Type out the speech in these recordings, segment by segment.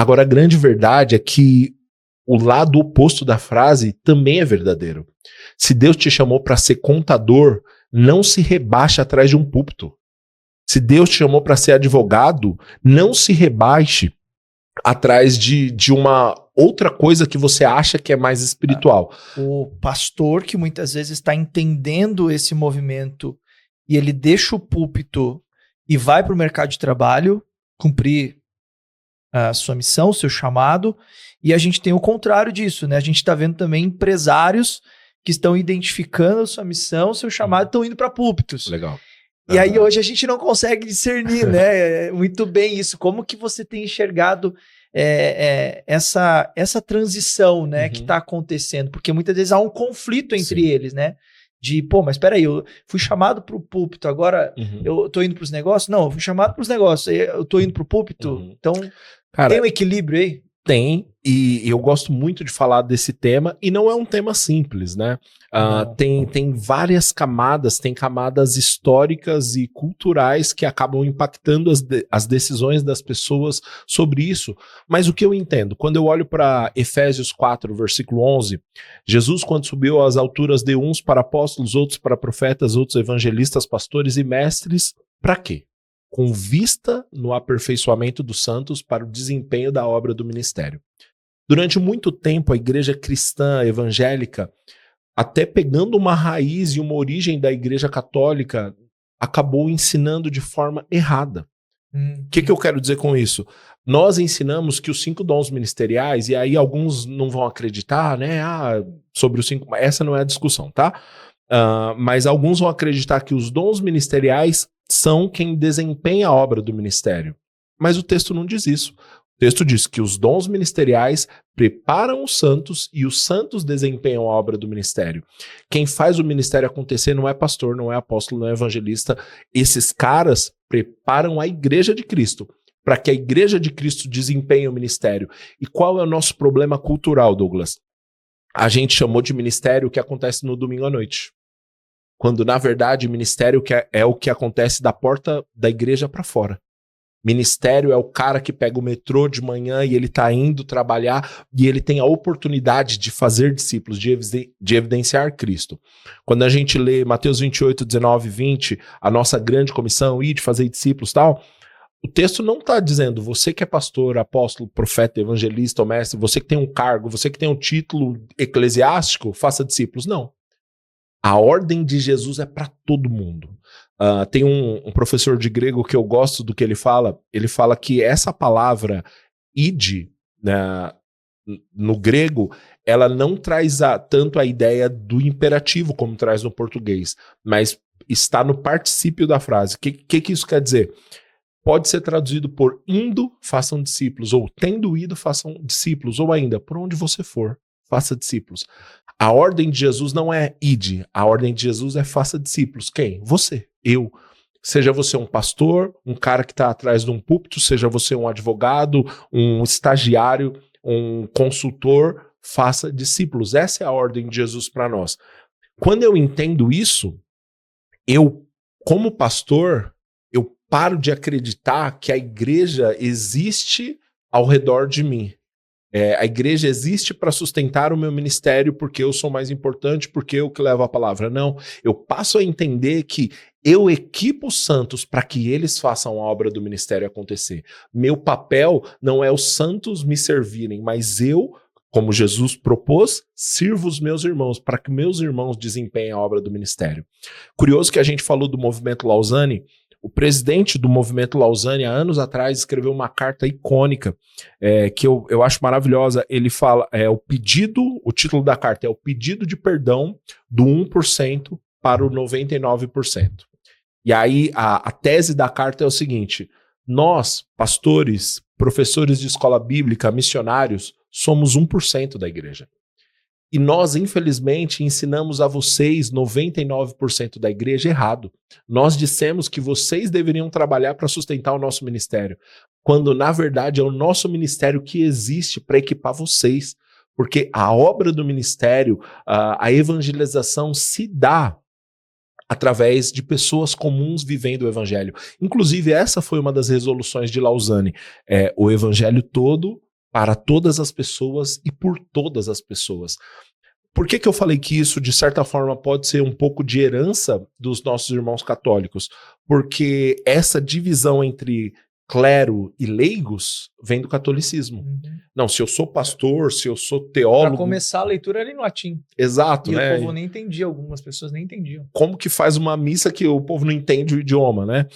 Agora, a grande verdade é que o lado oposto da frase também é verdadeiro. Se Deus te chamou para ser contador, não se rebaixe atrás de um púlpito. Se Deus te chamou para ser advogado, não se rebaixe atrás de uma outra coisa que você acha que é mais espiritual. O pastor que muitas vezes está entendendo esse movimento e ele deixa o púlpito e vai para o mercado de trabalho cumprir a sua missão, o seu chamado, e a gente tem o contrário disso, né? A gente está vendo também empresários que estão identificando a sua missão, o seu chamado, estão indo para púlpitos. Legal. E aí hoje a gente não consegue discernir, né? Muito bem isso. Como que você tem enxergado essa transição, né, que está acontecendo? Porque muitas vezes há um conflito entre eles, né? De, mas espera aí, eu fui chamado para o púlpito, agora eu tô indo para os negócios? Não, eu fui chamado para os negócios, eu tô indo para o púlpito. Então, cara, tem um equilíbrio aí? Tem, e eu gosto muito de falar desse tema, e não é um tema simples, né? Tem várias camadas, tem camadas históricas e culturais que acabam impactando as decisões das pessoas sobre isso. Mas o que eu entendo, quando eu olho para Efésios 4, versículo 11, Jesus, quando subiu às alturas, deu uns para apóstolos, outros para profetas, outros evangelistas, pastores e mestres, para quê? Com vista no aperfeiçoamento dos santos para o desempenho da obra do ministério. Durante muito tempo, a igreja cristã evangélica, até pegando uma raiz e uma origem da igreja católica, acabou ensinando de forma errada. O que eu quero dizer com isso? Nós ensinamos que os 5 dons ministeriais, e aí alguns não vão acreditar, né? Sobre os 5, essa não é a discussão, tá? Mas alguns vão acreditar que os dons ministeriais são quem desempenha a obra do ministério. Mas o texto não diz isso. O texto diz que os dons ministeriais preparam os santos e os santos desempenham a obra do ministério. Quem faz o ministério acontecer não é pastor, não é apóstolo, não é evangelista. Esses caras preparam a igreja de Cristo para que a igreja de Cristo desempenhe o ministério. E qual é o nosso problema cultural, Douglas? A gente chamou de ministério o que acontece no domingo à noite. Quando, na verdade, ministério é o que acontece da porta da igreja para fora. Ministério é o cara que pega o metrô de manhã e ele está indo trabalhar e ele tem a oportunidade de fazer discípulos, de evidenciar Cristo. Quando a gente lê Mateus 28, 19 e 20, a nossa grande comissão, ir de fazer discípulos e tal, o texto não está dizendo você que é pastor, apóstolo, profeta, evangelista ou mestre, você que tem um cargo, você que tem um título eclesiástico, faça discípulos. Não. A ordem de Jesus é para todo mundo. Tem um professor de grego que eu gosto do que ele fala que essa palavra ide, né, no grego, ela não traz tanto a ideia do imperativo como traz no português, mas está no particípio da frase. O que isso quer dizer? Pode ser traduzido por indo, façam discípulos, ou tendo ido, façam discípulos, ou ainda, por onde você for, faça discípulos. A ordem de Jesus não é ide, a ordem de Jesus é faça discípulos. Quem? Você, eu. Seja você um pastor, um cara que está atrás de um púlpito, seja você um advogado, um estagiário, um consultor, faça discípulos. Essa é a ordem de Jesus para nós. Quando eu entendo isso, eu, como pastor, eu paro de acreditar que a igreja existe ao redor de mim. A igreja existe para sustentar o meu ministério porque eu sou mais importante, porque eu que levo a palavra. Não, eu passo a entender que eu equipo os santos para que eles façam a obra do ministério acontecer. Meu papel não é os santos me servirem, mas eu, como Jesus propôs, sirvo os meus irmãos para que meus irmãos desempenhem a obra do ministério. Curioso que a gente falou do movimento Lausanne. O presidente do movimento Lausanne, há anos atrás, escreveu uma carta icônica que eu acho maravilhosa. Ele fala, o título da carta é o pedido de perdão do 1% para o 99%. E aí a tese da carta é o seguinte: nós, pastores, professores de escola bíblica, missionários, somos 1% da igreja. E nós, infelizmente, ensinamos a vocês, 99% da igreja, errado. Nós dissemos que vocês deveriam trabalhar para sustentar o nosso ministério, quando, na verdade, é o nosso ministério que existe para equipar vocês. Porque a obra do ministério, a evangelização se dá através de pessoas comuns vivendo o evangelho. Inclusive, essa foi uma das resoluções de Lausanne. O evangelho todo para todas as pessoas e por todas as pessoas. Por que eu falei que isso, de certa forma, pode ser um pouco de herança dos nossos irmãos católicos? Porque essa divisão entre clero e leigos vem do catolicismo. Não, se eu sou pastor, se eu sou teólogo... Para começar, a leitura era em latim. Exato, e né? o povo nem entendia, algumas pessoas nem entendiam. Como que faz uma missa que o povo não entende o idioma, né?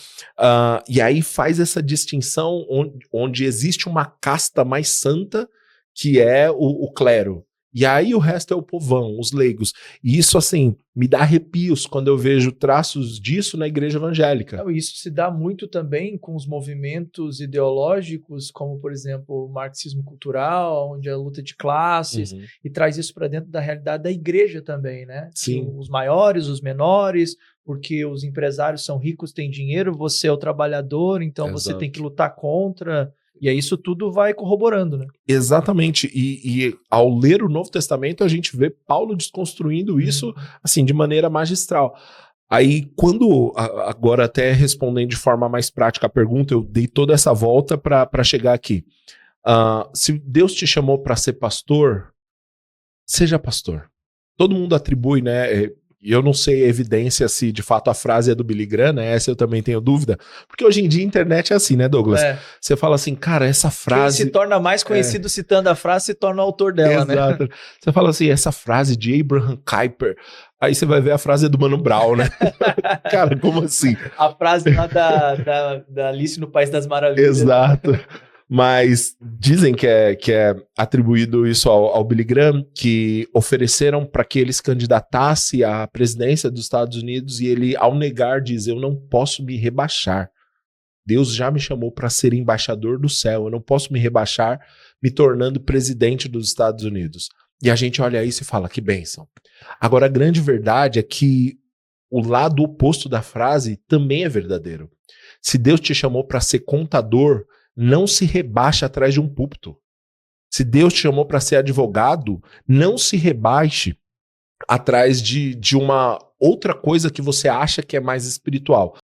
E aí faz essa distinção onde existe uma casta mais santa, que é o clero. E aí o resto é o povão, os leigos. E isso, assim, me dá arrepios quando eu vejo traços disso na igreja evangélica. Não, isso se dá muito também com os movimentos ideológicos, como, por exemplo, o marxismo cultural, onde é a luta de classes, e traz isso para dentro da realidade da igreja também, né? Sim. Os maiores, os menores, porque os empresários são ricos, têm dinheiro, você é o trabalhador, então Exato. Você tem que lutar contra... E aí isso tudo vai corroborando, né? Exatamente. E ao ler o Novo Testamento, a gente vê Paulo desconstruindo isso, assim, de maneira magistral. Aí, quando, agora até respondendo de forma mais prática a pergunta, eu dei toda essa volta para chegar aqui. Se Deus te chamou para ser pastor, seja pastor. Todo mundo atribui, né? E eu não sei a evidência se de fato a frase é do Billy Graham, né? Essa eu também tenho dúvida. Porque hoje em dia a internet é assim, né, Douglas? Você fala assim, cara, essa frase... Quem se torna mais conhecido citando a frase se torna o autor dela, né? Exato. Você fala assim, essa frase de Abraham Kuyper, aí você vai ver a frase do Mano Brown, né? Cara, como assim? A frase lá da Alice no País das Maravilhas. Exato. Mas dizem que é atribuído isso ao Billy Graham, que ofereceram para que ele se candidatasse à presidência dos Estados Unidos e ele, ao negar, diz, eu não posso me rebaixar. Deus já me chamou para ser embaixador do céu, eu não posso me rebaixar me tornando presidente dos Estados Unidos. E a gente olha isso e fala, que bênção. Agora, a grande verdade é que o lado oposto da frase também é verdadeiro. Se Deus te chamou para ser contador, não se rebaixe atrás de um púlpito. Se Deus te chamou para ser advogado, não se rebaixe atrás de uma outra coisa que você acha que é mais espiritual.